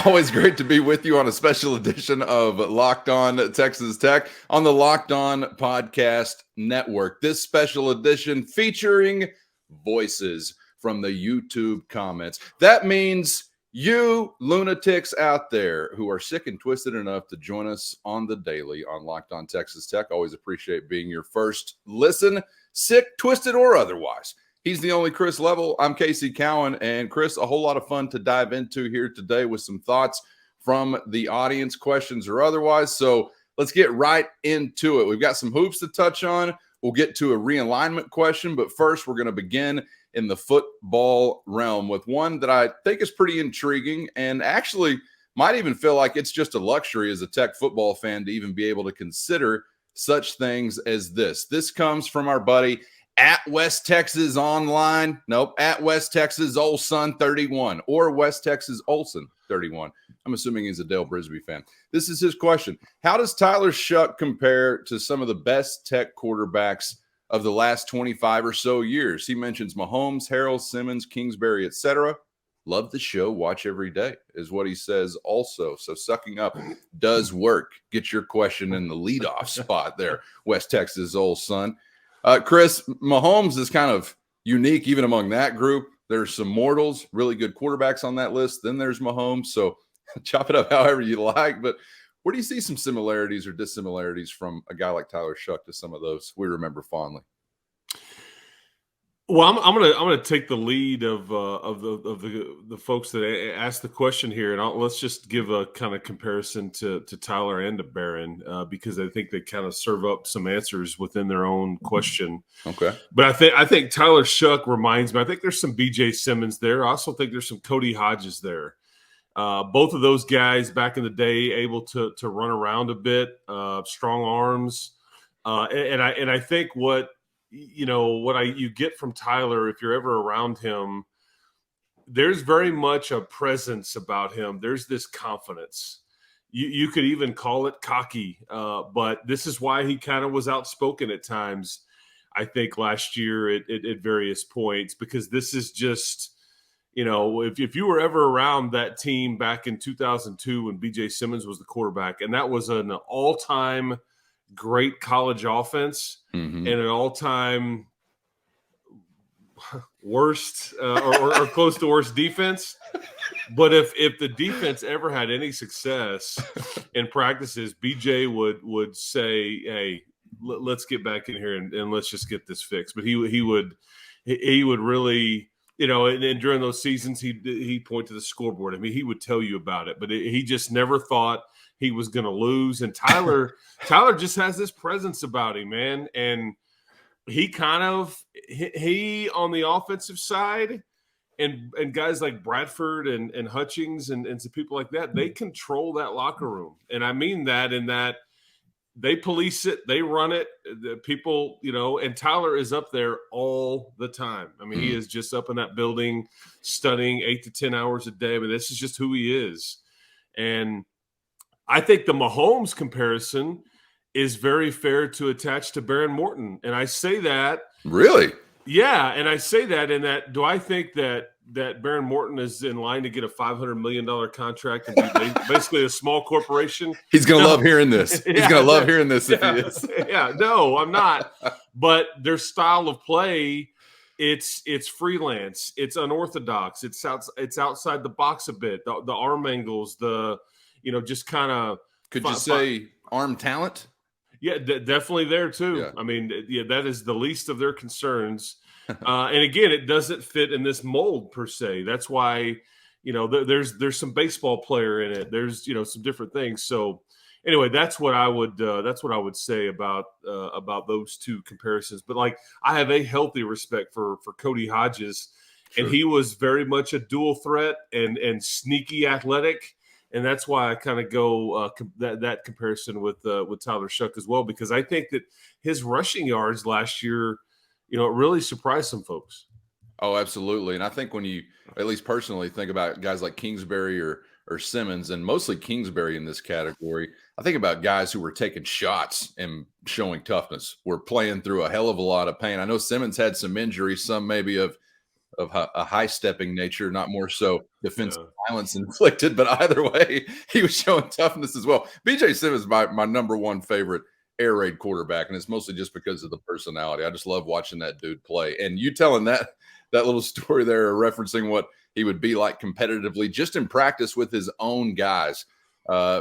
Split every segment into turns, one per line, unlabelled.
Always great to be with you on a special edition of Locked On Texas Tech on the Locked On Podcast Network. This special edition featuring voices from the YouTube comments. That means you lunatics out there who are sick and twisted enough to join us on the daily on Locked On Texas Tech. Always appreciate being your first listen, sick, twisted, or otherwise. He's the only Chris Level. I'm Casey Cowan. And Chris, a whole lot of fun to dive into here today with some thoughts from the audience, questions or otherwise. So let's get right into it. We've got some hoops to touch on. We'll get to a realignment question. But first, we're going to begin in the football realm with one that I think is pretty intriguing and actually might even feel like it's just a luxury as a Tech football fan to even be able to consider such things as this. This comes from our buddy at West Texas Online. Nope, at West Texas Olson 31 or West Texas Olson 31. I'm assuming he's a Dale Brisby fan. This is his question. How does Tyler Shough compare to some of the best Tech quarterbacks of the last 25 or so years? He mentions Mahomes, Harrell, Simmons, Kingsbury, etc. Love the show. Watch every day is what he says also. So sucking up does work. Get your question in the leadoff spot there, West Texas Olson. Chris, Mahomes is kind of unique even among that group. There's some mortals, really good quarterbacks on that list. Then there's Mahomes. So chop it up however you like. But where do you see some similarities or dissimilarities from a guy like Tyler Shough to some of those we remember fondly?
Well, I'm gonna take the lead of the folks that asked the question here, and let's just give a kind of comparison to Tyler and to Barron because I think they kind of serve up some answers within their own question.
Okay,
but I think Tyler Shough reminds me. I think there's some B.J. Simmons there. I also think there's some Cody Hodges there. Both of those guys back in the day able to run around a bit, strong arms, and I think what you get from Tyler, if you're ever around him, there's very much a presence about him. There's this confidence. You could even call it cocky, but this is why he kind of was outspoken at times, I think, last year at various points, because this is just, if you were ever around that team back in 2002 when B.J. Simmons was the quarterback, and that was an all-time great college offense and an all-time worst or close to worst defense. But if the defense ever had any success in practices, BJ would say, "Hey, let's get back in here and let's just get this fixed." But he would really, and during those seasons, he'd point to the scoreboard. I mean, he would tell you about it, but he just never thought he was going to lose. And Tyler just has this presence about him, man. And he on the offensive side and guys like Bradford and Hutchings and some people like that, they control that locker room. And I mean that in that they police it, they run it, the people, and Tyler is up there all the time. I mean, he is just up in that building studying 8 to 10 hours a day. I mean, this is just who he is. And I think the Mahomes comparison is very fair to attach to Behren Morton. And I say that.
Really?
Yeah. And I say that in that, do I think that Behren Morton is in line to get a $500 million contract and be basically a small corporation?
He's going to love hearing this. He's going to love hearing this if he is.
Yeah, no, I'm not. But their style of play, it's freelance. It's unorthodox. It's outside the box a bit. The arm angles, just kind of.
Could you say arm talent?
Yeah, definitely there too.
Yeah.
I mean, that is the least of their concerns. And again, it doesn't fit in this mold per se. That's why, there's some baseball player in it. There's, some different things. So anyway, that's what I would say about those two comparisons. But like, I have a healthy respect for Cody Hodges, sure. And he was very much a dual threat and sneaky athletic. And that's why I kind of go that comparison with Tyler Shough as well, because I think that his rushing yards last year, it really surprised some folks.
Oh, absolutely. And I think when you, at least personally, think about guys like Kingsbury or Simmons, and mostly Kingsbury in this category, I think about guys who were taking shots and showing toughness, were playing through a hell of a lot of pain. I know Simmons had some injuries, some maybe of of a high-stepping nature, not more so defensive
Yeah.
violence inflicted. But either way, he was showing toughness as well. BJ Simmons is my number one favorite air raid quarterback, and it's mostly just because of the personality. I just love watching that dude play. And you telling that little story there, referencing what he would be like competitively, just in practice with his own guys,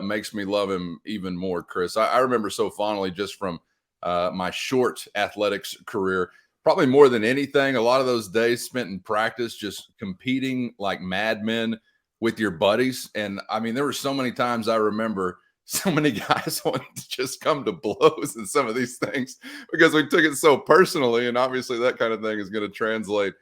makes me love him even more, Chris. I remember so fondly just from my short athletics career, probably more than anything, a lot of those days spent in practice just competing like madmen with your buddies. And I mean, there were so many times I remember so many guys wanting to just come to blows in some of these things because we took it so personally. And obviously, that kind of thing is going to translate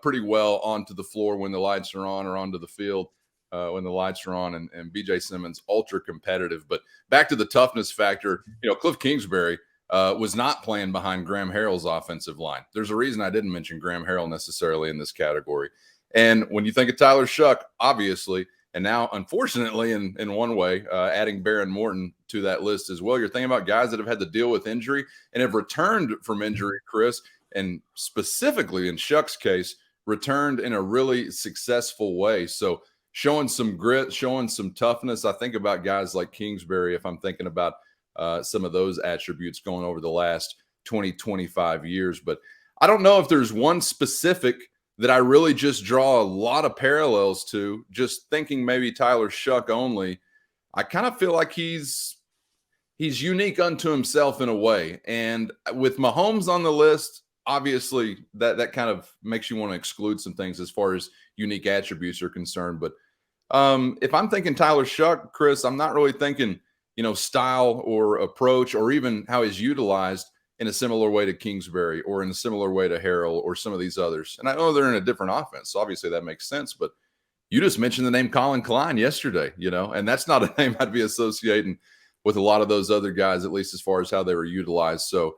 pretty well onto the floor when the lights are on, or onto the field when the lights are on. And BJ Simmons, ultra competitive. But back to the toughness factor, Cliff Kingsbury was not playing behind Graham Harrell's offensive line. There's a reason I didn't mention Graham Harrell necessarily in this category. And when you think of Tyler Shuck, obviously, and now, unfortunately, in one way, adding Baron Morton to that list as well, you're thinking about guys that have had to deal with injury and have returned from injury, Chris, and specifically in Shuck's case, returned in a really successful way. So showing some grit, showing some toughness. I think about guys like Kingsbury, if I'm thinking about some of those attributes going over the last 20, 25 years. But I don't know if there's one specific that I really just draw a lot of parallels to, just thinking maybe Tyler Shuck only. I kind of feel like he's unique unto himself in a way. And with Mahomes on the list, obviously that kind of makes you want to exclude some things as far as unique attributes are concerned. But if I'm thinking Tyler Shuck, Chris, I'm not really thinking, style or approach, or even how he's utilized in a similar way to Kingsbury or in a similar way to Harrell or some of these others. And I know they're in a different offense, so obviously that makes sense. But you just mentioned the name Colin Klein yesterday, and that's not a name I'd be associating with a lot of those other guys, at least as far as how they were utilized. So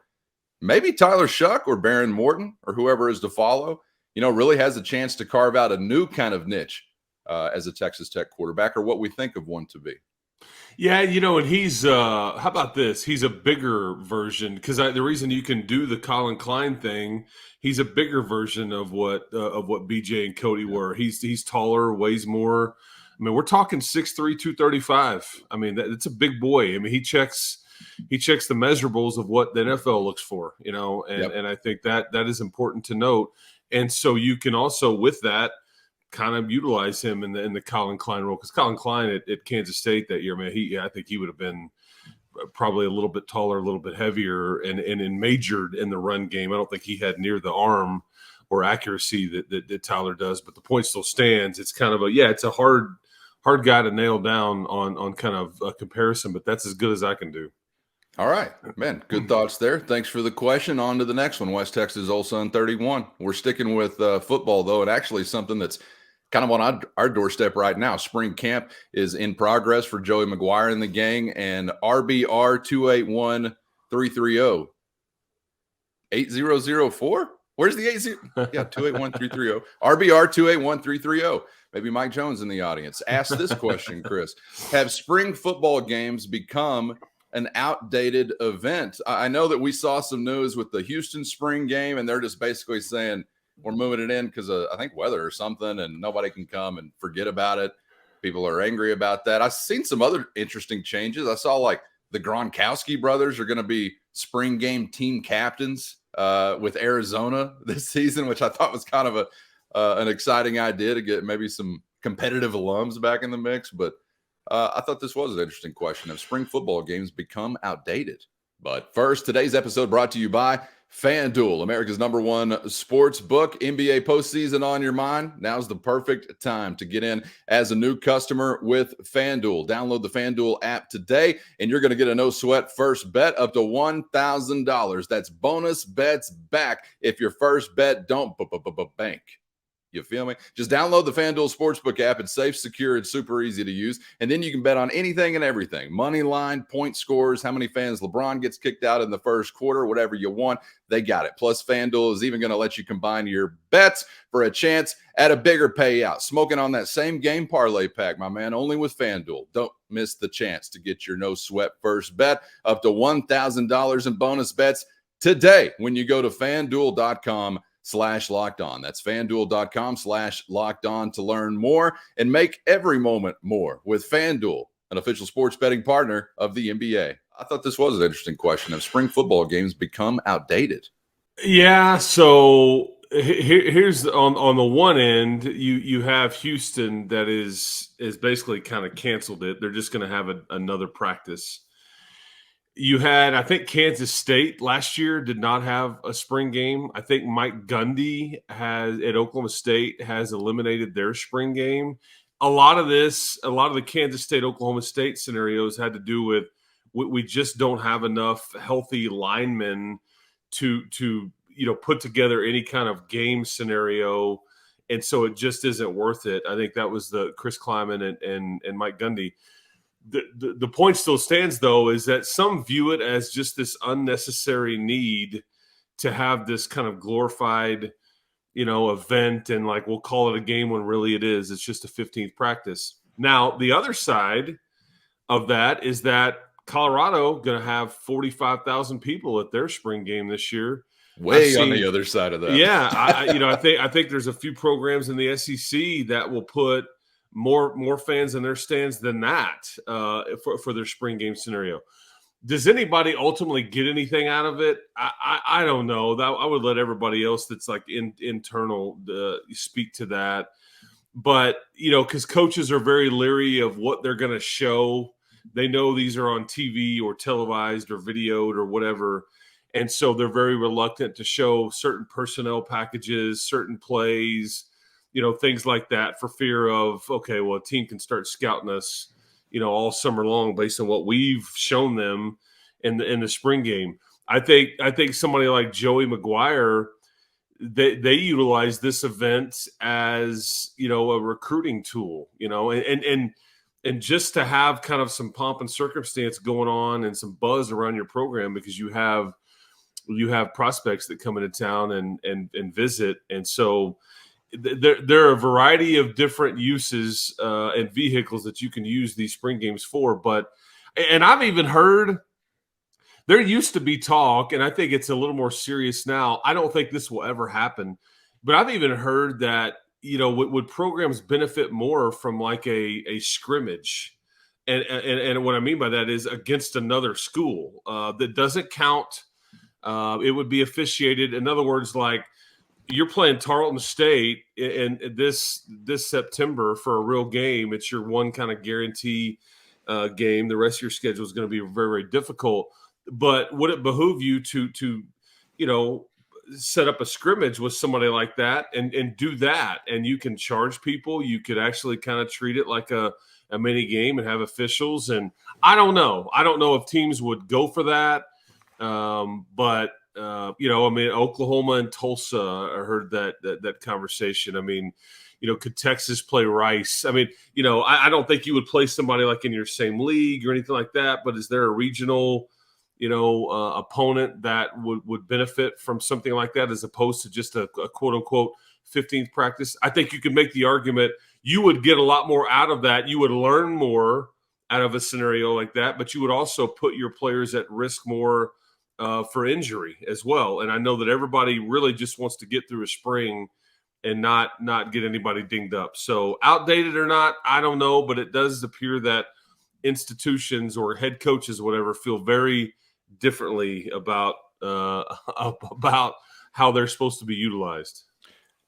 maybe Tyler Shuck or Baron Morton or whoever is to follow, really has a chance to carve out a new kind of niche as a Texas Tech quarterback, or what we think of one to be.
Yeah, and he's how about this? He's a bigger version, because the reason you can do the Colin Klein thing, he's a bigger version of what BJ and Cody were. He's taller, weighs more. I mean, we're talking 6'3", 235. I mean, it's a big boy. I mean, he checks the measurables of what the NFL looks for, and I think that is important to note. And so you can also, with that, kind of utilize him in the Colin Klein role, because Colin Klein at Kansas State that year, man, I think he would have been probably a little bit taller, a little bit heavier, and majored in the run game. I don't think he had near the arm or accuracy that Tyler does, but the point still stands. It's kind of it's a hard guy to nail down on kind of a comparison, but that's as good as I can do.
All right, man. Good thoughts there. Thanks for the question. On to the next one. West Texas Olson 31. We're sticking with football, though, and actually something that's kind of on our doorstep right now. Spring camp is in progress for Joey McGuire and the gang, and RBR 281-330. 8004? Where's the 80? Yeah, 281-330. RBR 281-330. Maybe Mike Jones in the audience. Ask this question, Chris. Have spring football games become an outdated event? I know that we saw some news with the Houston spring game, and they're just basically saying, we're moving it in because I think weather or something, and nobody can come, and forget about it. People are angry about that. I've seen some other interesting changes. I saw like the Gronkowski brothers are going to be spring game team captains with Arizona this season, which I thought was kind of an exciting idea to get maybe some competitive alums back in the mix. But I thought this was an interesting question. Have spring football games become outdated? But first, today's episode brought to you by FanDuel, America's #1 sports book. NBA postseason on your mind? Now's the perfect time to get in as a new customer with FanDuel. Download the FanDuel app today, and you're going to get a no-sweat first bet up to $1,000. That's bonus bets back if your first bet don't bank. You feel me? Just download the FanDuel Sportsbook app. It's safe, secure, it's super easy to use. And then you can bet on anything and everything. Money line, point scores, how many fans LeBron gets kicked out in the first quarter, whatever you want, they got it. Plus, FanDuel is even going to let you combine your bets for a chance at a bigger payout. Smoking on that same game parlay pack, my man, only with FanDuel. Don't miss the chance to get your no-sweat first bet up to $1,000 in bonus bets today when you go to FanDuel.com/sportsbook. FanDuel.com/lockedon. That's FanDuel.com/lockedon to learn more and make every moment more with FanDuel, an official sports betting partner of the NBA. I thought this was an interesting question. Have spring football games become outdated?
Yeah, so here's on the one end, you have Houston that is basically kind of canceled it. They're just going to have another practice. You had, I think, Kansas State last year did not have a spring game. I think Mike Gundy at Oklahoma State has eliminated their spring game. A lot of the Kansas State, Oklahoma State scenarios had to do with we just don't have enough healthy linemen to put together any kind of game scenario, and so it just isn't worth it. I think that was the Chris Kleiman and Mike Gundy. The point still stands, though, is that some view it as just this unnecessary need to have this kind of glorified, event, and like we'll call it a game when really it's just a 15th practice. Now, the other side of that is that Colorado going to have 45,000 people at their spring game this year.
Way on the other side of that.
Yeah, I think there's a few programs in the SEC that will put more fans in their stands than that for their spring game scenario. Does anybody ultimately get anything out of it? I don't know. I would let everybody else that's like internal speak to that. But, because coaches are very leery of what they're going to show. They know these are on TV or televised or videoed or whatever. And so they're very reluctant to show certain personnel packages, certain plays, things like that, for fear of, okay, well, a team can start scouting us, all summer long based on what we've shown them in the spring game. I think somebody like Joey McGuire, they utilize this event as, a recruiting tool, and just to have kind of some pomp and circumstance going on and some buzz around your program, because you have prospects that come into town and visit. And so there are a variety of different uses and vehicles that you can use these spring games for. And I've even heard there used to be talk, and I think it's a little more serious now. I don't think this will ever happen, but I've even heard that, would programs benefit more from like a scrimmage? And what I mean by that is against another school that doesn't count. It would be officiated. In other words, like you're playing Tarleton State in this September for a real game. It's your one kind of guarantee game. The rest of your schedule is going to be very, very difficult. But would it behoove you to set up a scrimmage with somebody like that and do that? And you can charge people. You could actually kind of treat it like a mini game and have officials. And I don't know. I don't know if teams would go for that. But Oklahoma and Tulsa, I heard that conversation. I mean, could Texas play Rice? I mean, I don't think you would play somebody like in your same league or anything like that, but is there a regional, opponent that would benefit from something like that as opposed to just a quote unquote 15th practice? I think you could make the argument you would get a lot more out of that. You would learn more out of a scenario like that, but you would also put your players at risk more for injury as well. And I know that everybody really just wants to get through a spring and not get anybody dinged up. So outdated or not, I don't know, but it does appear that institutions or head coaches, whatever, feel very differently about how they're supposed to be utilized.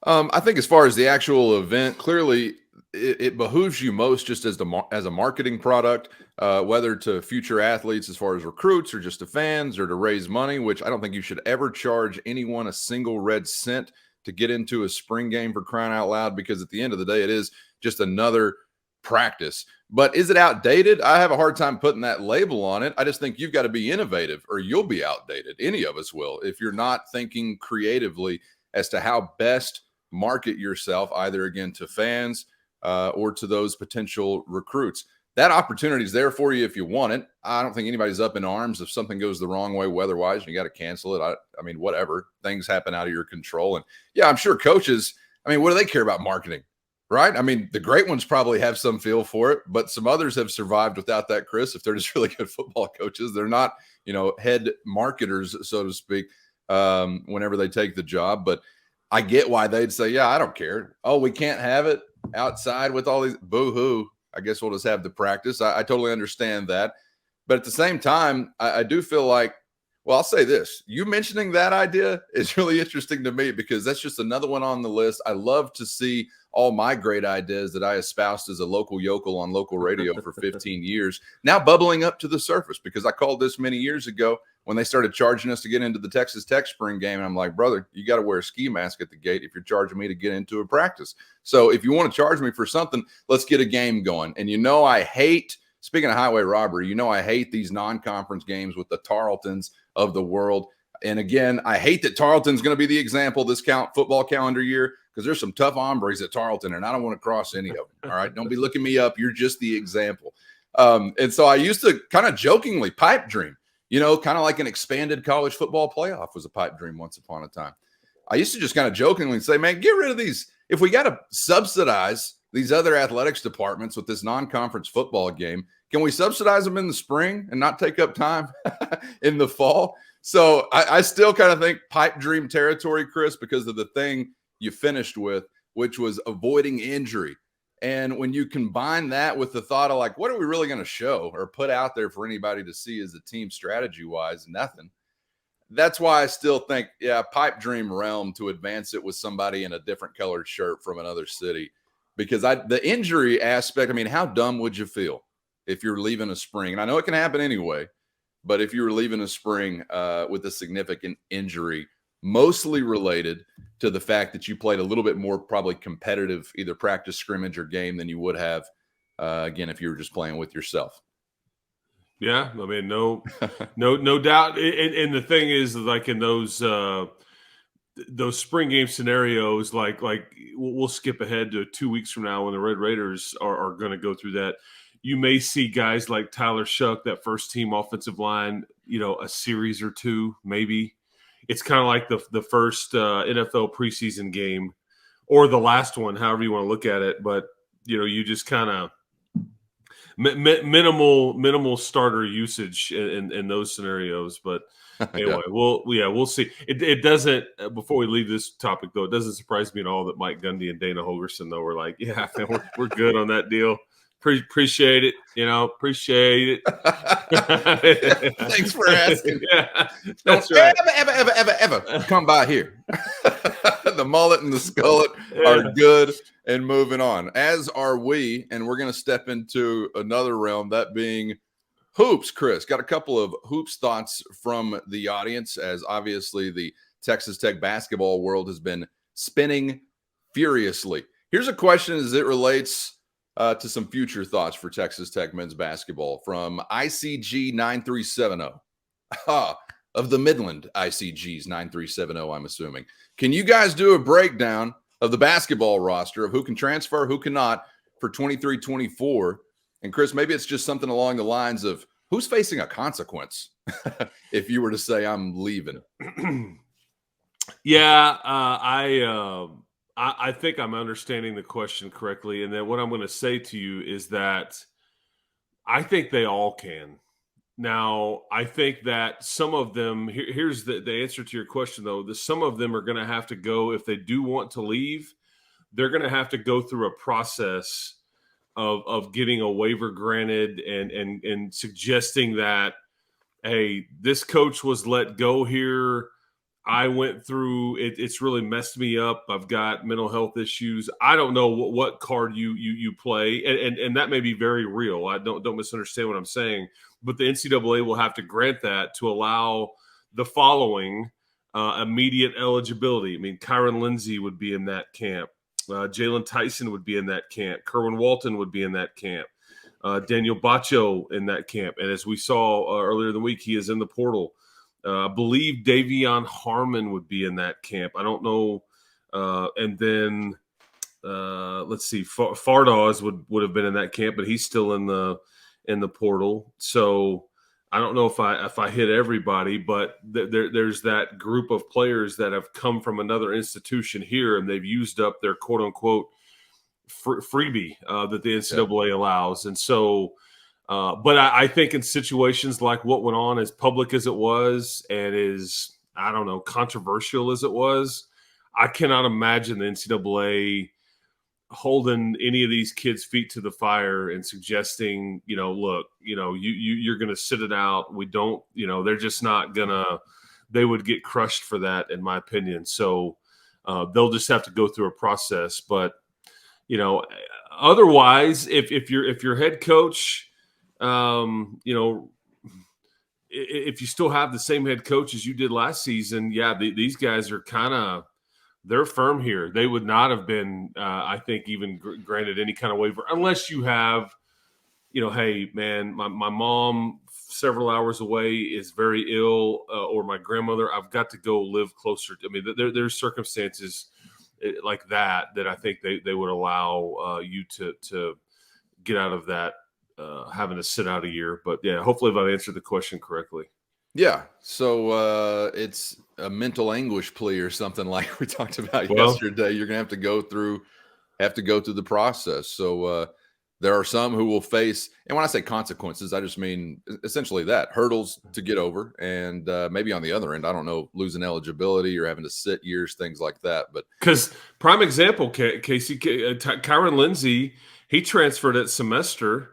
I think as far as the actual event, clearly it behooves you most just as a marketing product, whether to future athletes as far as recruits or just to fans or to raise money, which I don't think you should ever charge anyone a single red cent to get into a spring game, for crying out loud, because at the end of the day, it is just another practice. But is it outdated? I have a hard time putting that label on it. I just think you've got to be innovative or you'll be outdated. Any of us will, if you're not thinking creatively as to how best market yourself, either again to fans or to those potential recruits. That opportunity is there for you if you want it. I don't think anybody's up in arms if something goes the wrong way weather-wise and you got to cancel it. I mean, whatever. Things happen out of your control. And yeah, I'm sure coaches, I mean, what do they care about marketing, right? I mean, the great ones probably have some feel for it, but some others have survived without that, Chris. If they're just really good football coaches, they're not, head marketers, so to speak, whenever they take the job. But I get why they'd say, yeah, I don't care. Oh, we can't have it outside with all these boo-hoo. I guess we'll just have the practice. I totally understand that. But at the same time, I do feel like, well, I'll say this. You mentioning that idea is really interesting to me because that's just another one on the list. I love to see all my great ideas that I espoused as a local yokel on local radio for 15 years now bubbling up to the surface because I called this many years ago when they started charging us to get into the Texas Tech spring game. And I'm like, brother, you got to wear a ski mask at the gate if you're charging me to get into a practice. So if you want to charge me for something, let's get a game going. And I hate, speaking of highway robbery, I hate these non-conference games with the Tarletons of the world. And again, I hate that Tarleton's going to be the example this football calendar year because there's some tough hombres at Tarleton, and I don't want to cross any of them. All right, don't be looking me up. You're just the example. And so I used to kind of jokingly pipe dream, kind of like an expanded college football playoff was a pipe dream once upon a time. I used to just kind of jokingly say, man, get rid of these. If we got to subsidize these other athletics departments with this non-conference football game, can we subsidize them in the spring and not take up time in the fall? So I still kind of think pipe dream territory, Chris, because of the thing you finished with, which was avoiding injury. And when you combine that with the thought of like, what are we really going to show or put out there for anybody to see as a team strategy-wise? Nothing. That's why I still think, pipe dream realm to advance it with somebody in a different colored shirt from another city. Because the injury aspect, how dumb would you feel if you're leaving a spring? And I know it can happen anyway, but if you were leaving a spring with a significant injury, mostly related to the fact that you played a little bit more probably competitive, either practice, scrimmage, or game than you would have, again, if you were just playing with yourself.
Yeah, no doubt. And the thing is, like in those spring game scenarios, like we'll skip ahead to 2 weeks from now when the Red Raiders are going to go through that. You may see guys like Tyler Shuck, that first team offensive line, a series or two, maybe. It's kind of like the first NFL preseason game or the last one, however you want to look at it. But, you just kind of minimal starter usage in those scenarios. But anyway, we'll see. It doesn't, before we leave this topic, though, it doesn't surprise me at all that Mike Gundy and Dana Holgorsen, though, were like, yeah, man, we're good on that deal. Appreciate it, appreciate it.
Thanks for asking.
Yeah,
that's right. Ever come by here. The mullet and the skullet are good and moving on, as are we. And we're going to step into another realm, that being hoops. Chris, got a couple of hoops thoughts from the audience, as obviously the Texas Tech basketball world has been spinning furiously. Here's a question as it relates to some future thoughts for Texas Tech men's basketball from ICG 9370 of the Midland ICGs 9370, I'm assuming. Can you guys do a breakdown of the basketball roster of who can transfer, who cannot for 23-24? And Chris, maybe it's just something along the lines of who's facing a consequence if you were to say I'm leaving.
Yeah, I think I'm understanding the question correctly. And then what I'm going to say to you is that I think they all can. Now, I think that some of them, here's the answer to your question, though. Some of them are going to have to go, if they do want to leave, they're going to have to go through a process of getting a waiver granted and suggesting that, hey, this coach was let go here. I went through it. It's really messed me up. I've got mental health issues. I don't know what card you play, and that may be very real. I don't misunderstand what I'm saying, but the NCAA will have to grant that to allow the following immediate eligibility. Kyron Lindsey would be in that camp. Jalen Tyson would be in that camp. Kerwin Walton would be in that camp. Daniel Bacho in that camp. And as we saw earlier in the week, he is in the portal. I believe Davion Harmon would be in that camp. I don't know. And then let's see, Fardaws would have been in that camp, but he's still in the portal. So I don't know if I hit everybody, but there's that group of players that have come from another institution here, and they've used up their quote unquote freebie that the NCAA allows. And so, but I think in situations like what went on, as public as it was and as, I don't know, controversial as it was, I cannot imagine the NCAA holding any of these kids' feet to the fire and suggesting, look, you're going to sit it out. We don't, they're just not gonna. They would get crushed for that, in my opinion. So they'll just have to go through a process. But otherwise, if your head coach, if you still have the same head coach as you did last season, these guys are they're firm here. They would not have been, I think, even granted any kind of waiver unless you have, hey, man, my mom several hours away is very ill, or my grandmother, I've got to go live closer. I mean, there's circumstances like that I think they would allow you to get out of that, having to sit out a year. But yeah, hopefully I've answered the question correctly.
Yeah. So it's a mental anguish plea or something like we talked about yesterday. You're going to have to go through the process. So there are some who will face, and when I say consequences, I just mean essentially that hurdles to get over. And maybe on the other end, I don't know, losing eligibility or having to sit years, things like that. But
because prime example, Casey, Kyron Lindsey, he transferred at semester.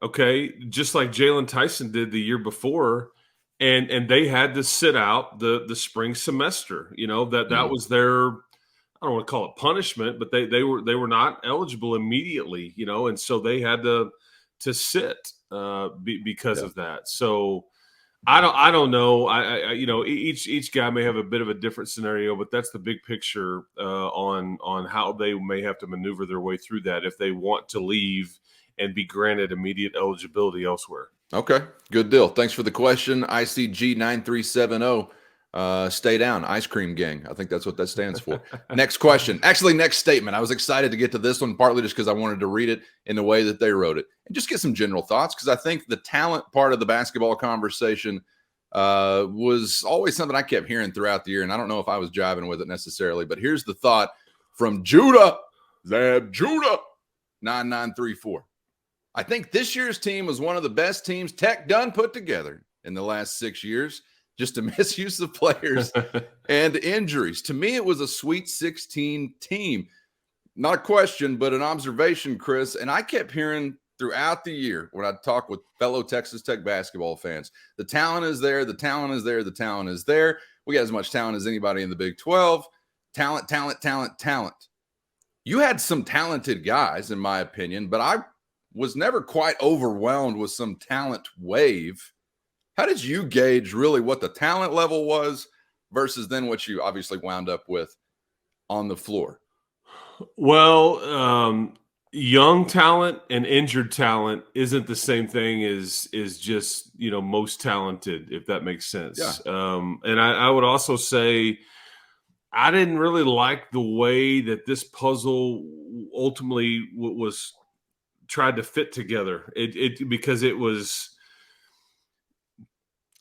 Okay. Just like Jalen Tyson did the year before. And they had to sit out the spring semester. That was their, I don't want to call it punishment, but they were not eligible immediately. And so they had to sit because of that. So I don't know. I each guy may have a bit of a different scenario, but that's the big picture on how they may have to maneuver their way through that if they want to leave and be granted immediate eligibility elsewhere.
Okay, good deal. Thanks for the question. ICG9370. Stay down, Ice Cream Gang. I think that's what that stands for. Next question. Actually, next statement. I was excited to get to this one, partly just because I wanted to read it in the way that they wrote it and just get some general thoughts, because I think the talent part of the basketball conversation was always something I kept hearing throughout the year, and I don't know if I was jiving with it necessarily, but here's the thought from Judah, Zab Judah, 9934. I think this year's team was one of the best teams Tech done put together in the last 6 years. Just a misuse of players and injuries. To me, it was a Sweet 16 team. Not a question, but an observation, Chris. And I kept hearing throughout the year when I talk with fellow Texas Tech basketball fans, the talent is there, the talent is there, the talent is there. We got as much talent as anybody in the Big 12. Talent, talent, talent, talent. You had some talented guys, in my opinion, but I was never quite overwhelmed with some talent wave. How did you gauge really what the talent level was versus then what you obviously wound up with on the floor?
Well, young talent and injured talent isn't the same thing as just, most talented, if that makes sense.
Yeah.
And I would also say I didn't really like the way that this puzzle ultimately was tried to fit together. Because it was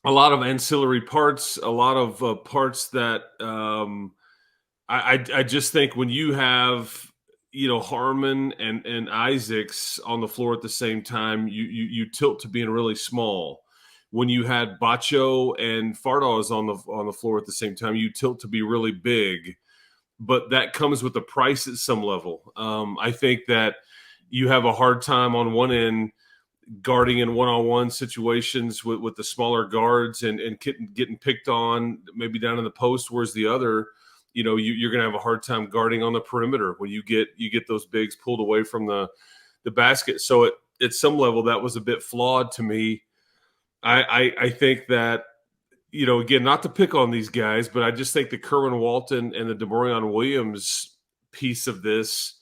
a lot of ancillary parts, a lot of parts that I just think when you have, Harmon and Isaacs on the floor at the same time, you tilt to being really small. When you had Bacho and Fardaws on the floor at the same time, you tilt to be really big. But that comes with a price at some level. I think that you have a hard time on one end guarding in one-on-one situations with the smaller guards and getting picked on maybe down in the post, whereas the other, you're going to have a hard time guarding on the perimeter when you get those bigs pulled away from the basket. So at some level that was a bit flawed to me. I think that, again, not to pick on these guys, but I just think the Kerwin Walton and the DeMarion Williams piece of this,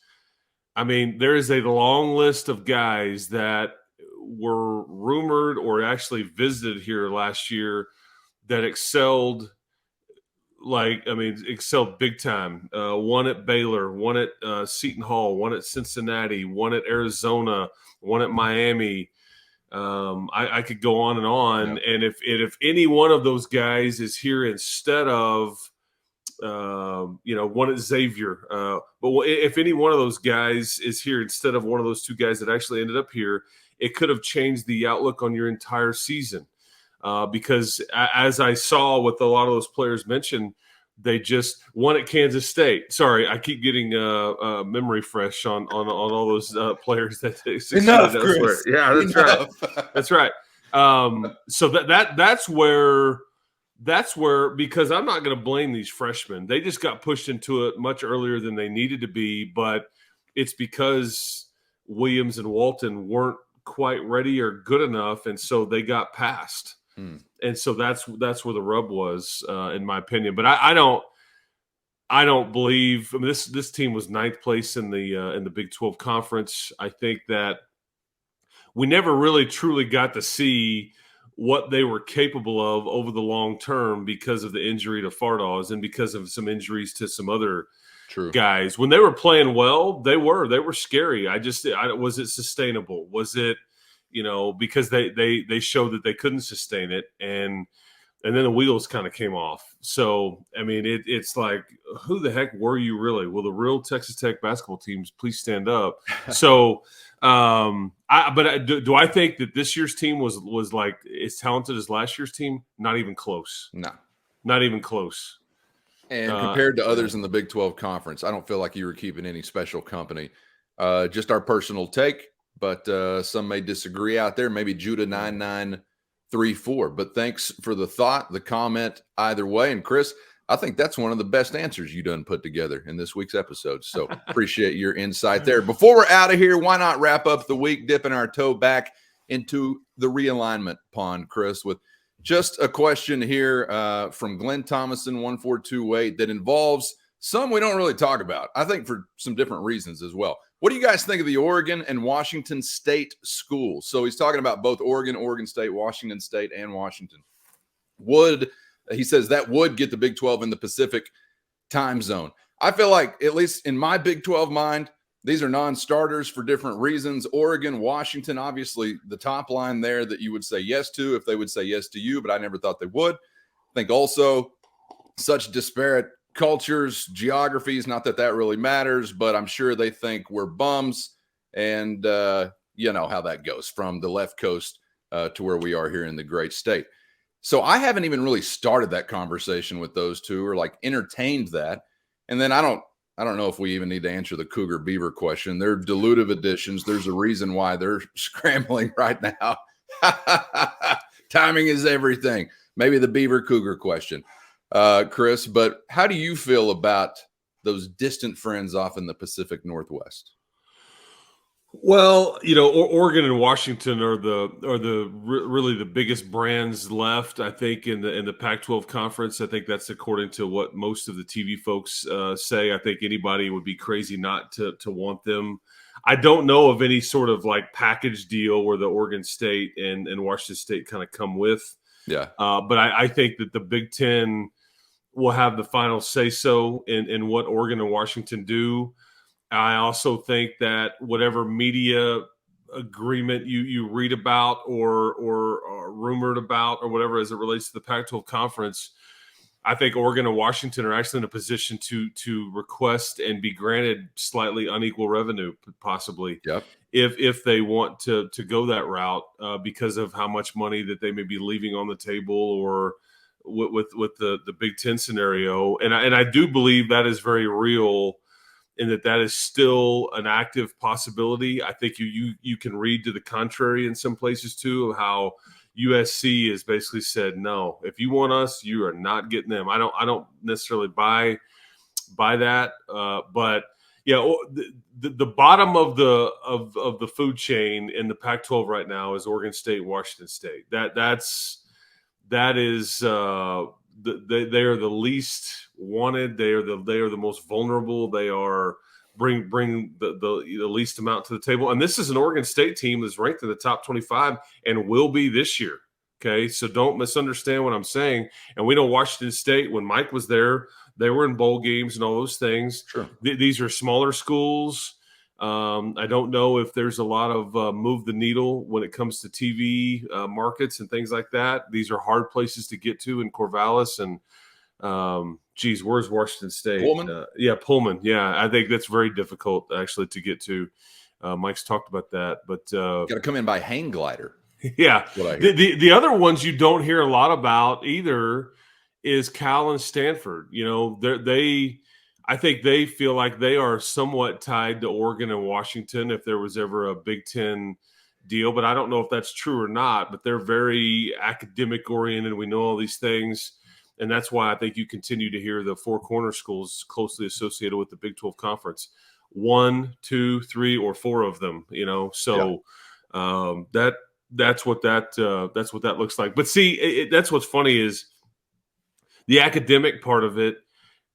I mean, there is a long list of guys that were rumored or actually visited here last year that excelled big time. One at Baylor, one at Seton Hall, one at Cincinnati, one at Arizona, one at Miami. I could go on and on. Yeah. And if any one of those guys is here instead of, one at Xavier, but if any one of those guys is here instead of one of those two guys that actually ended up here, it could have changed the outlook on your entire season. Because as I saw with a lot of those players mentioned, They just won at Kansas State. Sorry, I keep getting memory fresh on all those players that succeeded
Enough,
elsewhere.
Chris.
Yeah, that's
Enough.
right. That's right. So that's where because I'm not going to blame these freshmen. They just got pushed into it much earlier than they needed to be, but it's because Williams and Walton weren't quite ready or good enough, and so they got passed. And so that's where the rub was, in my opinion. But I don't believe. I mean, this team was ninth place in the Big 12 conference. I think that we never really truly got to see what they were capable of over the long term because of the injury to Fardaws and because of some injuries to some other guys. When they were playing well, they were scary. Was it sustainable? Was it, because they showed that they couldn't sustain it, and then the wheels kind of came off. So, I mean, it's like, who the heck were you really? Will the real Texas Tech basketball teams please stand up? So, do I think that this year's team was like as talented as last year's team? Not even close.
No.
Not even close.
And compared to others in the Big 12 conference, I don't feel like you were keeping any special company. Just our personal take, but some may disagree out there. Maybe Judah 9934. But thanks for the thought, the comment either way. And Chris, I think that's one of the best answers you done put together in this week's episode. So appreciate your insight there. Before we're out of here, why not wrap up the week dipping our toe back into the realignment pond, Chris, with just a question here from Glenn Thomason 1428 that involves some we don't really talk about, I think for some different reasons as well. What do you guys think of the Oregon and Washington State schools? So he's talking about both Oregon State, Washington State, and Washington. He says that would get the Big 12 in the Pacific time zone. I feel like, at least in my Big 12 mind, these are non-starters for different reasons. Oregon, Washington, obviously the top line there that you would say yes to if they would say yes to you, but I never thought they would. I think also such disparate cultures, geographies, not that really matters, but I'm sure they think we're bums. And you know how that goes from the left coast to where we are here in the great state. So I haven't even really started that conversation with those two or like entertained that. And then I don't know if we even need to answer the Cougar Beaver question. They're dilutive additions. There's a reason why they're scrambling right now. Timing is everything. Maybe the Beaver Cougar question, Chris. But how do you feel about those distant friends off in the Pacific Northwest?
Well, Oregon and Washington are really the biggest brands left, I think, in the Pac-12 conference. I think that's according to what most of the TV folks say. I think anybody would be crazy not to want them. I don't know of any sort of like package deal where the Oregon State and Washington State kind of come with. Yeah. But I think that the Big Ten will have the final say so in what Oregon and Washington do. I also think that whatever media agreement you read about or rumored about or whatever as it relates to the Pac-12 conference, I think Oregon and Washington are actually in a position to request and be granted slightly unequal revenue, possibly, if they want to go that route because of how much money that they may be leaving on the table or with the Big Ten scenario. And I do believe that is very real. And that is still an active possibility. I think you can read to the contrary in some places too of how USC has basically said no. If you want us, you are not getting them. I don't necessarily buy that, but yeah, the bottom of the food chain in the Pac-12 right now is Oregon State, Washington State. That is. They are the least wanted. They are the most vulnerable. They are bring the least amount to the table. And this is an Oregon State team that's ranked in the top 25 and will be this year. Okay, so don't misunderstand what I'm saying. And we know Washington State, when Mike was there, they were in bowl games and all those things. Sure, these are smaller schools. I don't know if there's a lot of move the needle when it comes to TV markets and things like that. These are hard places to get to in Corvallis and where's Washington State? Pullman? Pullman. Yeah, I think that's very difficult actually to get to. Mike's talked about that, but
got to come in by hang glider.
Yeah. The other ones you don't hear a lot about either is Cal and Stanford. You know, I think they feel like they are somewhat tied to Oregon and Washington if there was ever a Big Ten deal, but I don't know if that's true or not. But they're very academic oriented. We know all these things. And that's why I think you continue to hear the four corner schools closely associated with the Big 12 Conference. 1, 2, 3, or 4 of them, you know. So that's what that looks like. But see, that's what's funny is the academic part of it.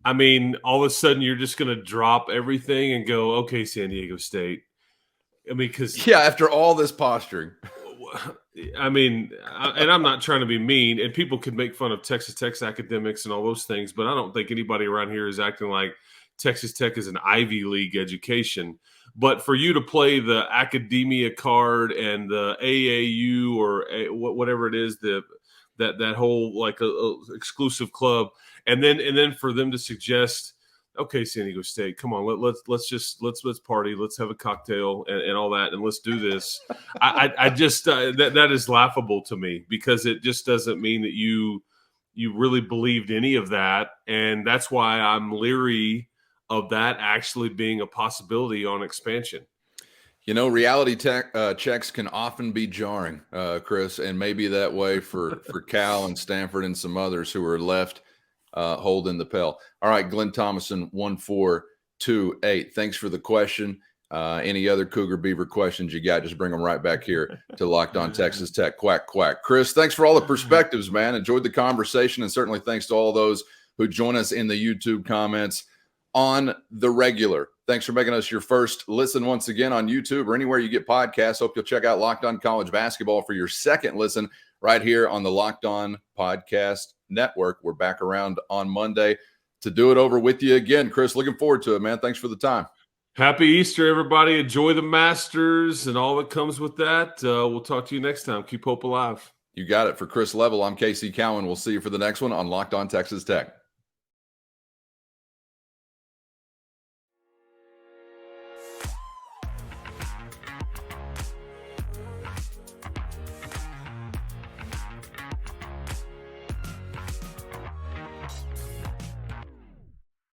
I mean, all of a sudden you're just going to drop everything and go, okay, San Diego State. I mean, because
after all this posturing.
I mean, and I'm not trying to be mean, and people could make fun of Texas Tech's academics and all those things, but I don't think anybody around here is acting like Texas Tech is an Ivy League education. But for you to play the academia card and the AAU or whatever it is, that whole like a exclusive club, and then for them to suggest, okay, San Diego State, come on, let's party, let's have a cocktail and all that, and let's do this. I just that is laughable to me, because it just doesn't mean that you really believed any of that, and that's why I'm leery of that actually being a possibility on expansion.
You know, reality checks can often be jarring, Chris, and maybe that way for Cal and Stanford and some others who are left holding the pill. All right, Glenn Thomason, 1428. Thanks for the question. Any other Cougar Beaver questions you got, just bring them right back here to Locked On Texas Tech. Quack, quack. Chris, thanks for all the perspectives, man. Enjoyed the conversation, and certainly thanks to all those who join us in the YouTube comments on the regular. Thanks for making us your first listen once again on YouTube or anywhere you get podcasts. Hope you'll check out Locked On College Basketball for your second listen right here on the Locked On Podcast Network. We're back around on Monday to do it over with you again. Chris, looking forward to it, man. Thanks for the time.
Happy Easter, everybody. Enjoy the Masters and all that comes with that. We'll talk to you next time. Keep hope alive.
You got it. For Chris Level, I'm Casey Cowan. We'll see you for the next one on Locked On Texas Tech.